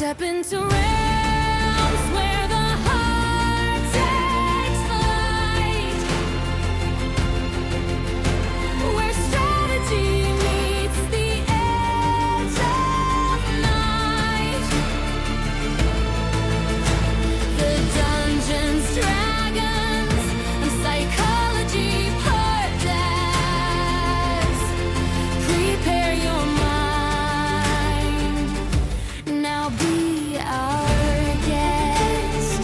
Step into realms where the heart takes flight, where strategy meets the edge of night. The Dungeons, Dragons, and Psychology Podcast. Prepare your mind. Now be our guest.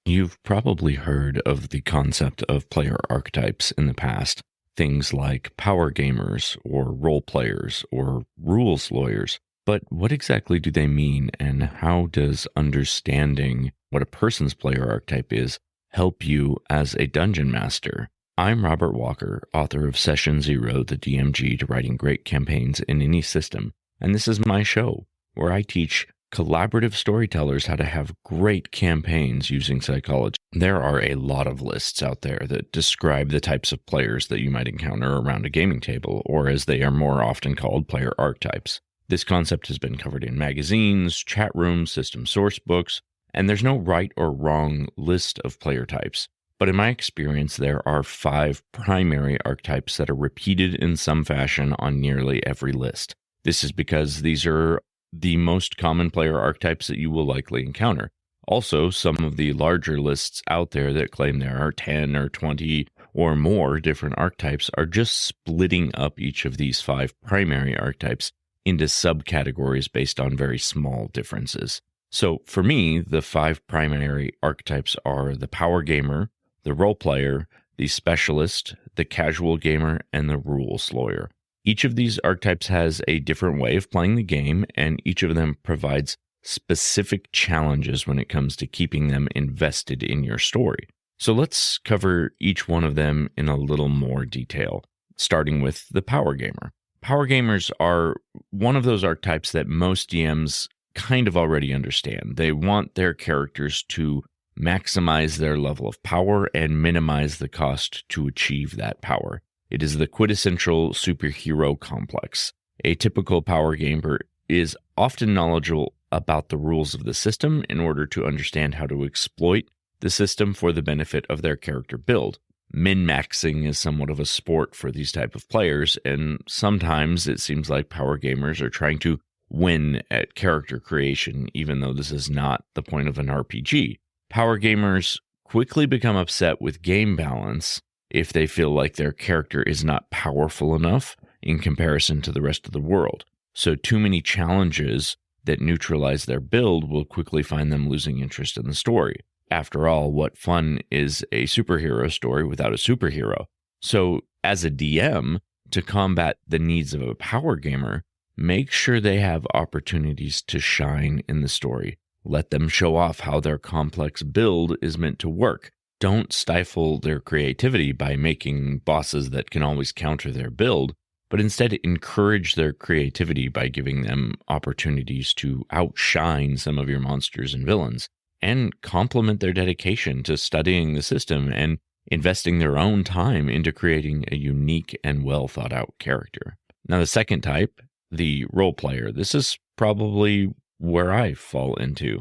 You've probably heard of the concept of player archetypes in the past. Things like power gamers or role players or rules lawyers. But what exactly do they mean, and how does understanding what a person's player archetype is help you as a dungeon master? I'm Robert Walker, author of Session Zero, the DMG to writing great campaigns in any system, and this is my show where I teach collaborative storytellers how to have great campaigns using psychology. There are a lot of lists out there that describe the types of players that you might encounter around a gaming table, or as they are more often called, player archetypes. This concept has been covered in magazines, chat rooms, system source books, and there's no right or wrong list of player types. But in my experience, there are 5 primary archetypes that are repeated in some fashion on nearly every list. This is because these are the most common player archetypes that you will likely encounter. Also, some of the larger lists out there that claim there are 10 or 20 or more different archetypes are just splitting up each of these 5 primary archetypes into subcategories based on very small differences. So for me, the 5 primary archetypes are the power gamer, the role player, the specialist, the casual gamer, and the rules lawyer. Each of these archetypes has a different way of playing the game, and each of them provides specific challenges when it comes to keeping them invested in your story. So let's cover each one of them in a little more detail, starting with the power gamer. Power gamers are one of those archetypes that most DMs kind of already understand. They want their characters to maximize their level of power and minimize the cost to achieve that power. It is the quintessential superhero complex. A typical power gamer is often knowledgeable about the rules of the system in order to understand how to exploit the system for the benefit of their character build. Min-maxing is somewhat of a sport for these type of players, and sometimes it seems like power gamers are trying to win at character creation, even though this is not the point of an RPG. Power gamers quickly become upset with game balance if they feel like their character is not powerful enough in comparison to the rest of the world. So too many challenges that neutralize their build will quickly find them losing interest in the story. After all, what fun is a superhero story without a superhero? So as a DM, to combat the needs of a power gamer, make sure they have opportunities to shine in the story. Let them show off how their complex build is meant to work. Don't stifle their creativity by making bosses that can always counter their build, but instead encourage their creativity by giving them opportunities to outshine some of your monsters and villains, and compliment their dedication to studying the system and investing their own time into creating a unique and well thought out character. Now, the second type, the role player, this is probably where I fall into.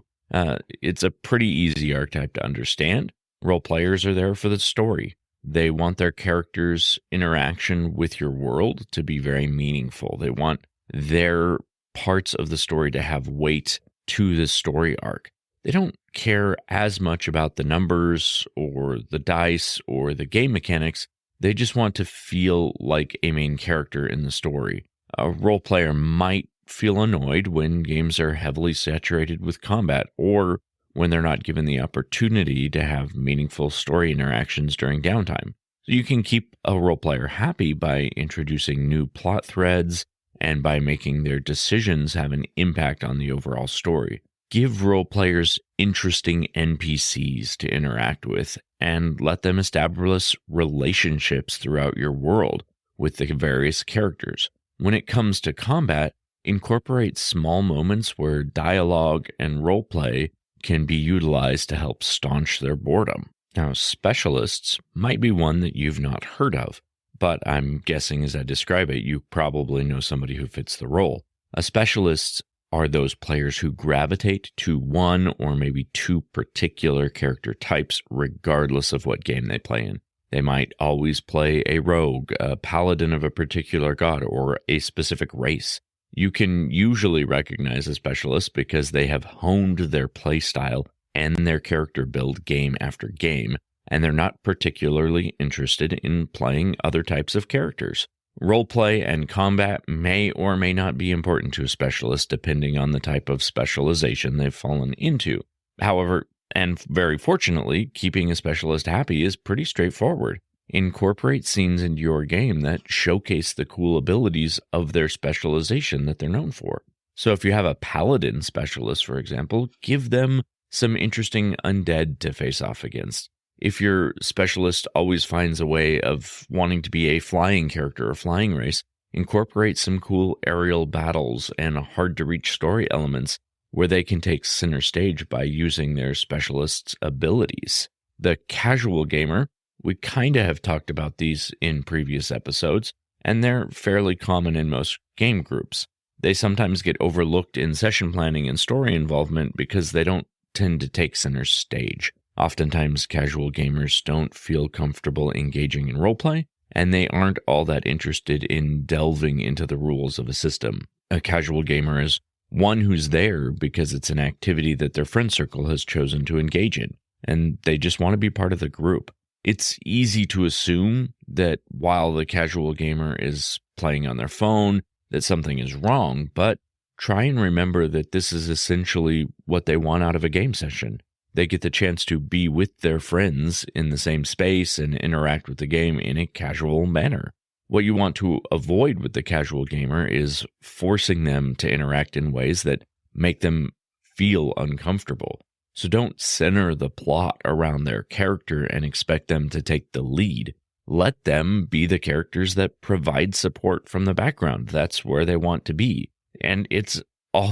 It's a pretty easy archetype to understand. Role players are there for the story. They want their characters' interaction with your world to be very meaningful. They want their parts of the story to have weight to the story arc. They don't care as much about the numbers or the dice or the game mechanics. They just want to feel like a main character in the story. A role player might feel annoyed when games are heavily saturated with combat, or when they're not given the opportunity to have meaningful story interactions during downtime. So you can keep a role player happy by introducing new plot threads and by making their decisions have an impact on the overall story. Give role players interesting NPCs to interact with and let them establish relationships throughout your world with the various characters. When it comes to combat, incorporate small moments where dialogue and roleplay can be utilized to help staunch their boredom. Now, specialists might be one that you've not heard of, but I'm guessing as I describe it, you probably know somebody who fits the role. A specialist are those players who gravitate to one or maybe two particular character types, regardless of what game they play in. They might always play a rogue, a paladin of a particular god, or a specific race. You can usually recognize a specialist because they have honed their play style and their character build game after game, and they're not particularly interested in playing other types of characters. Roleplay and combat may or may not be important to a specialist depending on the type of specialization they've fallen into. However, and very fortunately, keeping a specialist happy is pretty straightforward. Incorporate scenes into your game that showcase the cool abilities of their specialization that they're known for. So if you have a paladin specialist, for example, give them some interesting undead to face off against. If your specialist always finds a way of wanting to be a flying character or flying race, incorporate some cool aerial battles and hard-to-reach story elements where they can take center stage by using their specialist's abilities. The casual gamer, we kind of have talked about these in previous episodes, and they're fairly common in most game groups. They sometimes get overlooked in session planning and story involvement because they don't tend to take center stage. Oftentimes, casual gamers don't feel comfortable engaging in roleplay, and they aren't all that interested in delving into the rules of a system. A casual gamer is one who's there because it's an activity that their friend circle has chosen to engage in, and they just want to be part of the group. It's easy to assume that while the casual gamer is playing on their phone, that something is wrong, but try and remember that this is essentially what they want out of a game session. They get the chance to be with their friends in the same space and interact with the game in a casual manner. What you want to avoid with the casual gamer is forcing them to interact in ways that make them feel uncomfortable. So don't center the plot around their character and expect them to take the lead. Let them be the characters that provide support from the background. That's where they want to be. And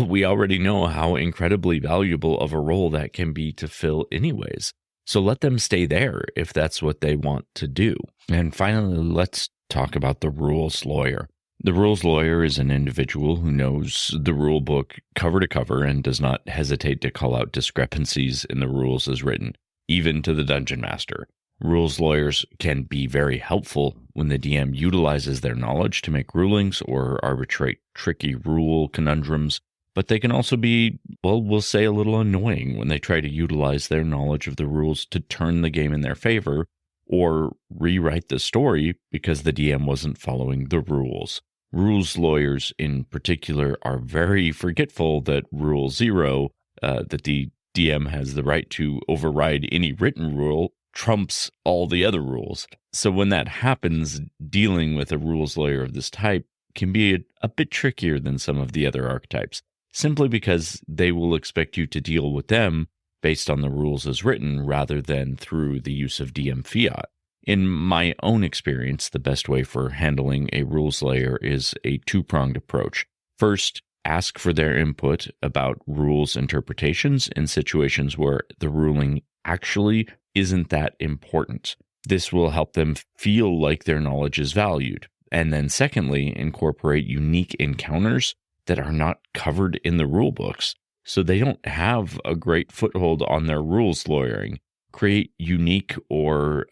we already know how incredibly valuable of a role that can be to fill anyways. So let them stay there if that's what they want to do. And finally, let's talk about the rules lawyer. The rules lawyer is an individual who knows the rule book cover to cover and does not hesitate to call out discrepancies in the rules as written, even to the dungeon master. Rules lawyers can be very helpful when the DM utilizes their knowledge to make rulings or arbitrate tricky rule conundrums, but they can also be, we'll say a little annoying when they try to utilize their knowledge of the rules to turn the game in their favor or rewrite the story because the DM wasn't following the rules. Rules lawyers in particular are very forgetful that Rule 0, that the DM has the right to override any written rule, trumps all the other rules. So when that happens, dealing with a rules lawyer of this type can be a bit trickier than some of the other archetypes, simply because they will expect you to deal with them based on the rules as written rather than through the use of DM fiat. In my own experience, the best way for handling a rules lawyer is a two-pronged approach. First, ask for their input about rules interpretations in situations where the ruling actually isn't that important. This will help them feel like their knowledge is valued. And then secondly, incorporate unique encounters that are not covered in the rule books, so they don't have a great foothold on their rules lawyering. Create unique or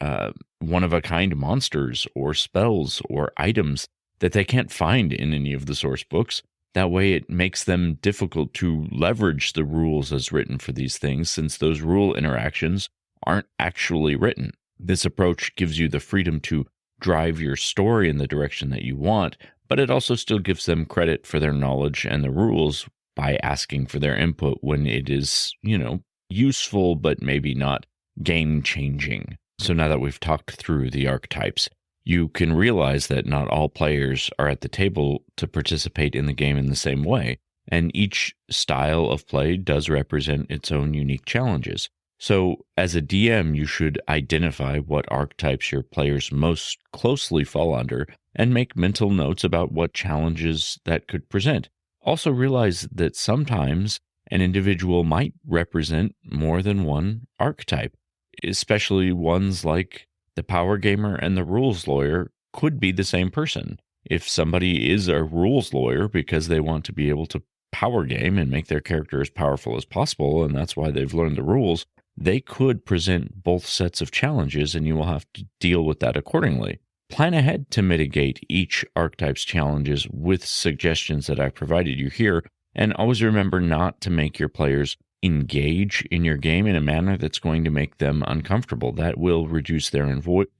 one-of-a-kind monsters or spells or items that they can't find in any of the source books. That way it makes them difficult to leverage the rules as written for these things, since those rule interactions aren't actually written. This approach gives you the freedom to drive your story in the direction that you want, but it also still gives them credit for their knowledge and the rules by asking for their input when it is, useful, but maybe not game-changing. So now that we've talked through the archetypes, you can realize that not all players are at the table to participate in the game in the same way, and each style of play does represent its own unique challenges. So as a DM, you should identify what archetypes your players most closely fall under and make mental notes about what challenges that could present. Also realize that sometimes an individual might represent more than one archetype. especially ones like the power gamer and the rules lawyer could be the same person. If somebody is a rules lawyer because they want to be able to power game and make their character as powerful as possible, and that's why they've learned the rules, they could present both sets of challenges, and you will have to deal with that accordingly. Plan ahead to mitigate each archetype's challenges with suggestions that I provided you here, and always remember not to make your players engage in your game in a manner that's going to make them uncomfortable. That will reduce their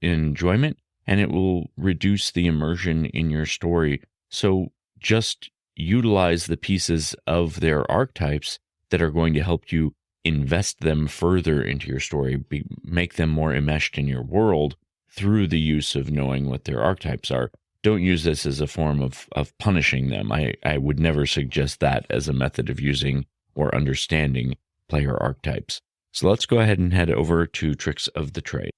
enjoyment, and it will reduce the immersion in your story. So just utilize the pieces of their archetypes that are going to help you invest them further into your story, make them more enmeshed in your world through the use of knowing what their archetypes are. Don't use this as a form of punishing them. I would never suggest that as a method of using or understanding player archetypes. So let's go ahead and head over to Tricks of the Trade.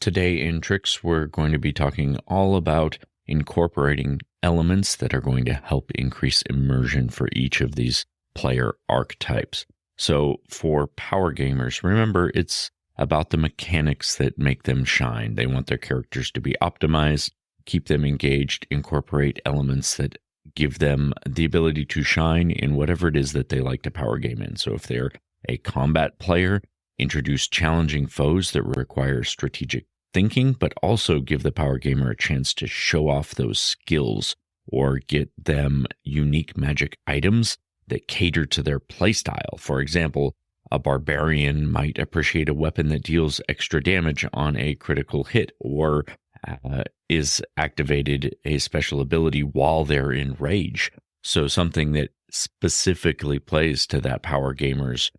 Today in Tricks, we're going to be talking all about incorporating elements that are going to help increase immersion for each of these player archetypes. So for power gamers, remember it's about the mechanics that make them shine. They want their characters to be optimized, keep them engaged, incorporate elements that give them the ability to shine in whatever it is that they like to power game in. So if they're a combat player, introduce challenging foes that require strategic thinking, but also give the power gamer a chance to show off those skills or get them unique magic items that cater to their playstyle. For example, a barbarian might appreciate a weapon that deals extra damage on a critical hit, or is activated a special ability while they're in rage. So something that specifically plays to that power gamer's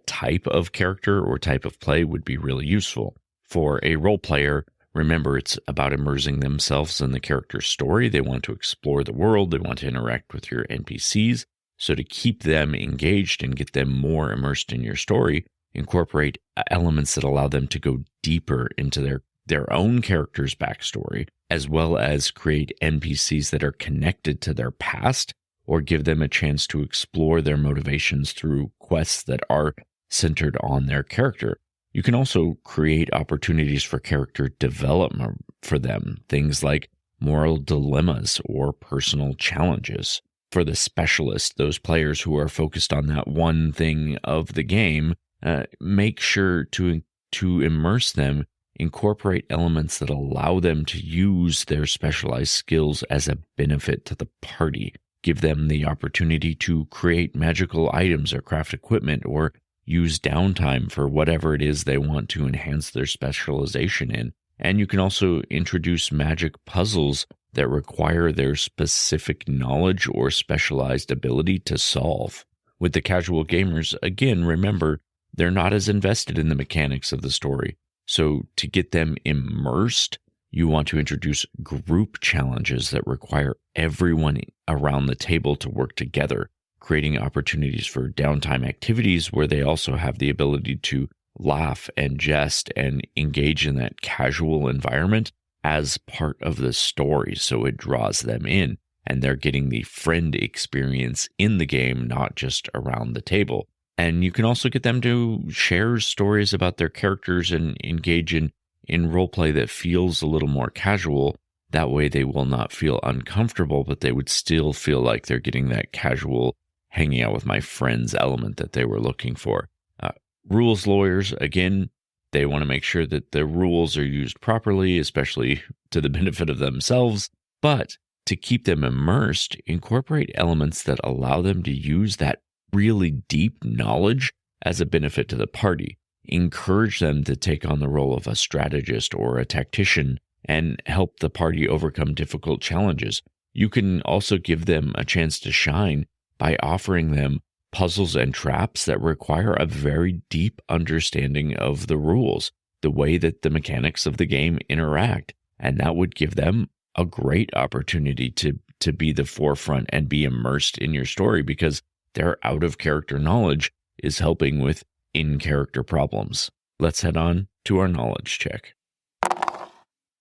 type of character or type of play would be really useful. For a role player, remember it's about immersing themselves in the character's story. They want to explore the world. They want to interact with your NPCs. So to keep them engaged and get them more immersed in your story, incorporate elements that allow them to go deeper into their own character's backstory, as well as create NPCs that are connected to their past, or give them a chance to explore their motivations through quests that are centered on their character. You can also create opportunities for character development for them, things like moral dilemmas or personal challenges. For the specialist, those players who are focused on that one thing of the game, make sure to immerse them, incorporate elements that allow them to use their specialized skills as a benefit to the party. Give them the opportunity to create magical items or craft equipment, or use downtime for whatever it is they want to enhance their specialization in. And you can also introduce magic puzzles that require their specific knowledge or specialized ability to solve. With the casual gamers, again, remember, they're not as invested in the mechanics of the story. So to get them immersed, you want to introduce group challenges that require everyone around the table to work together, creating opportunities for downtime activities where they also have the ability to laugh and jest and engage in that casual environment as part of the story, so it draws them in, and they're getting the friend experience in the game, not just around the table. And you can also get them to share stories about their characters and engage in roleplay that feels a little more casual. That way they will not feel uncomfortable, but they would still feel like they're getting that casual hanging out with my friends element that they were looking for. Rules lawyers, again, they want to make sure that the rules are used properly, especially to the benefit of themselves. But to keep them immersed, incorporate elements that allow them to use that really deep knowledge as a benefit to the party. Encourage them to take on the role of a strategist or a tactician and help the party overcome difficult challenges. You can also give them a chance to shine by offering them puzzles and traps that require a very deep understanding of the rules, the way that the mechanics of the game interact. And that would give them a great opportunity to be the forefront and be immersed in your story, because their out-of-character knowledge is helping with in-character problems. Let's head on to our knowledge check.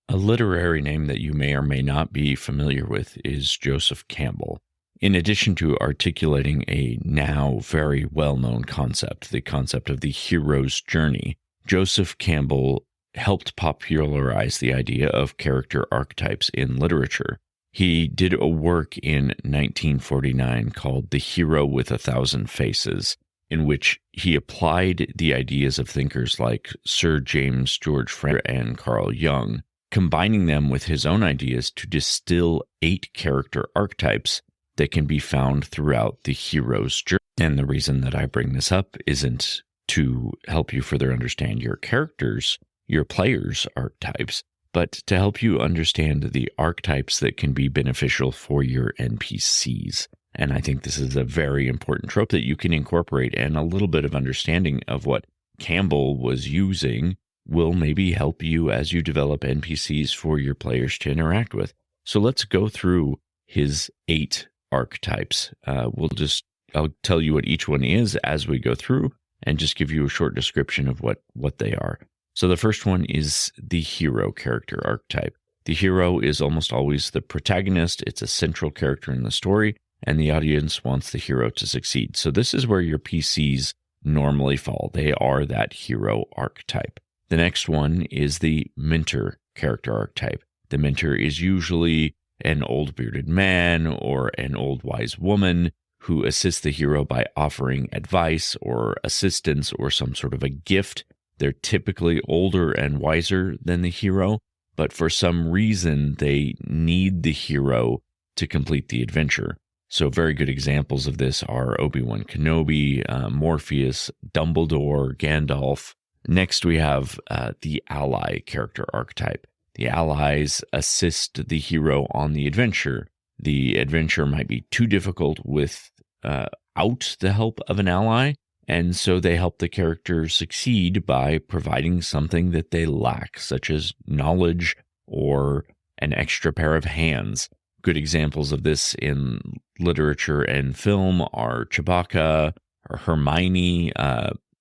A literary name that you may or may not be familiar with is Joseph Campbell. In addition to articulating a now very well-known concept, the concept of the hero's journey, Joseph Campbell helped popularize the idea of character archetypes in literature. He did a work in 1949 called The Hero with a Thousand Faces, in which he applied the ideas of thinkers like Sir James George Frazer and Carl Jung, combining them with his own ideas to distill 8 character archetypes that can be found throughout the hero's journey. And the reason that I bring this up isn't to help you further understand your characters, your players' archetypes, but to help you understand the archetypes that can be beneficial for your NPCs. And I think this is a very important trope that you can incorporate, and a little bit of understanding of what Campbell was using will maybe help you as you develop NPCs for your players to interact with. So let's go through his 8 archetypes. I'll tell you what each one is as we go through and just give you a short description of what they are. So the first one is the hero character archetype. The hero is almost always the protagonist. It's a central character in the story, and the audience wants the hero to succeed. So this is where your PCs normally fall. They are that hero archetype. The next one is the mentor character archetype. The mentor is usually an old bearded man or an old wise woman who assists the hero by offering advice or assistance or some sort of a gift. They're typically older and wiser than the hero, but for some reason they need the hero to complete the adventure. So very good examples of this are Obi-Wan Kenobi, Morpheus, Dumbledore, Gandalf. Next we have the ally character archetype. The allies assist the hero on the adventure. The adventure might be too difficult without the help of an ally, and so they help the character succeed by providing something that they lack, such as knowledge or an extra pair of hands. Good examples of this in literature and film are Chewbacca, or Hermione,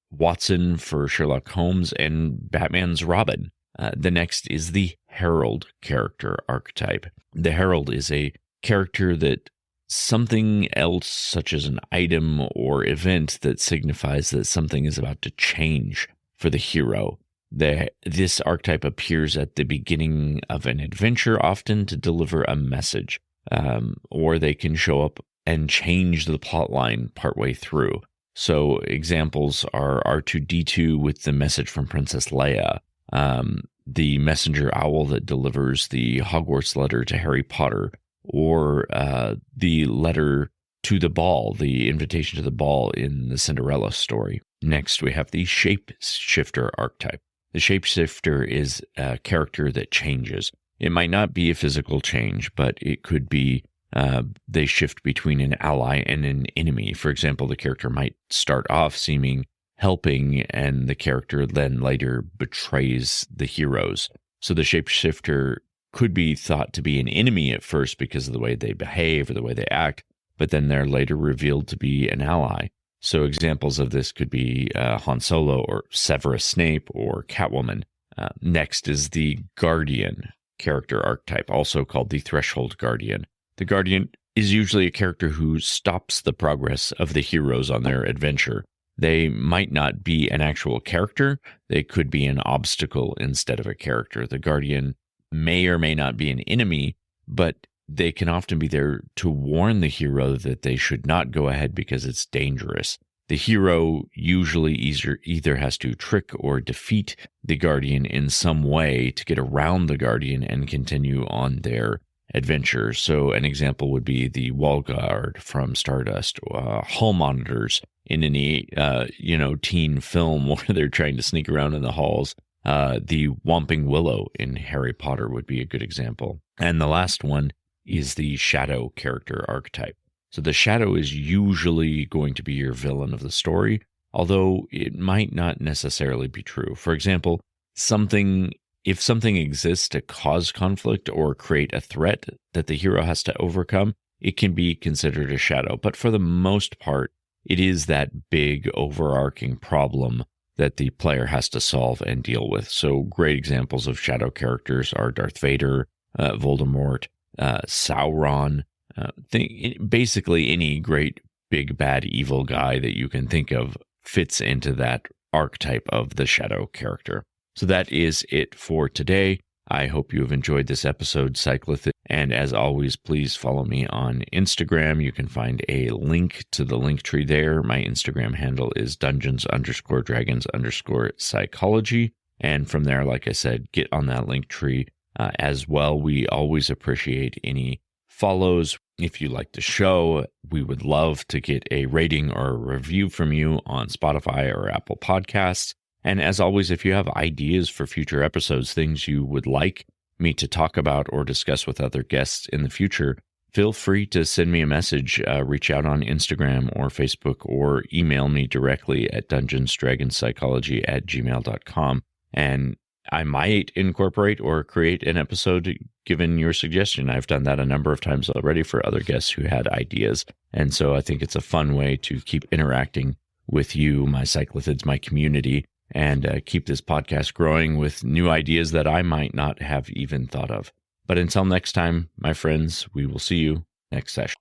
Watson for Sherlock Holmes, and Batman's Robin. The next is the Herald character archetype. The Herald is a character that something else, such as an item or event that signifies that something is about to change for the hero. This archetype appears at the beginning of an adventure, often to deliver a message, or they can show up and change the plotline partway through. So examples are R2-D2 with the message from Princess Leia, the messenger owl that delivers the Hogwarts letter to Harry Potter, or the letter to the ball, the invitation to the ball in the Cinderella story. Next, we have the shapeshifter archetype. The shapeshifter is a character that changes. It might not be a physical change, but it could be they shift between an ally and an enemy. For example, the character might start off seeming helping, and the character then later betrays the heroes. So the shapeshifter could be thought to be an enemy at first because of the way they behave or the way they act, but then they're later revealed to be an ally. So examples of this could be Han Solo or Severus Snape or Catwoman. Next is the Guardian character archetype, also called the Threshold Guardian. The Guardian is usually a character who stops the progress of the heroes on their adventure. They might not be an actual character. They could be an obstacle instead of a character. The Guardian may or may not be an enemy, but they can often be there to warn the hero that they should not go ahead because it's dangerous. The hero usually either has to trick or defeat the Guardian in some way to get around the Guardian and continue on their adventure. So an example would be the Wall Guard from Stardust, hall monitors in any teen film where they're trying to sneak around in the halls. The Whomping Willow in Harry Potter would be a good example. And the last one is the Shadow character archetype. So the Shadow is usually going to be your villain of the story, although it might not necessarily be true. For example, if something exists to cause conflict or create a threat that the hero has to overcome, it can be considered a shadow. But for the most part, it is that big overarching problem that the player has to solve and deal with. So great examples of shadow characters are Darth Vader, Voldemort, Sauron, Basically, any great big bad evil guy that you can think of fits into that archetype of the shadow character. So that is it for today. I hope you have enjoyed this episode, Cyclith. And as always, please follow me on Instagram. You can find a link to the Linktree there. My Instagram handle is dungeons_dragons_psychology. And from there, like I said, get on that Linktree as well. We always appreciate any follows. If you like the show, we would love to get a rating or a review from you on Spotify or Apple Podcasts. And as always, if you have ideas for future episodes, things you would like me to talk about or discuss with other guests in the future, feel free to send me a message, reach out on Instagram or Facebook, or email me directly at dungeonsdragonpsychology@gmail.com. And I might incorporate or create an episode given your suggestion. I've done that a number of times already for other guests who had ideas. And so I think it's a fun way to keep interacting with you, my cyclithids, my community, and keep this podcast growing with new ideas that I might not have even thought of. But until next time, my friends, we will see you next session.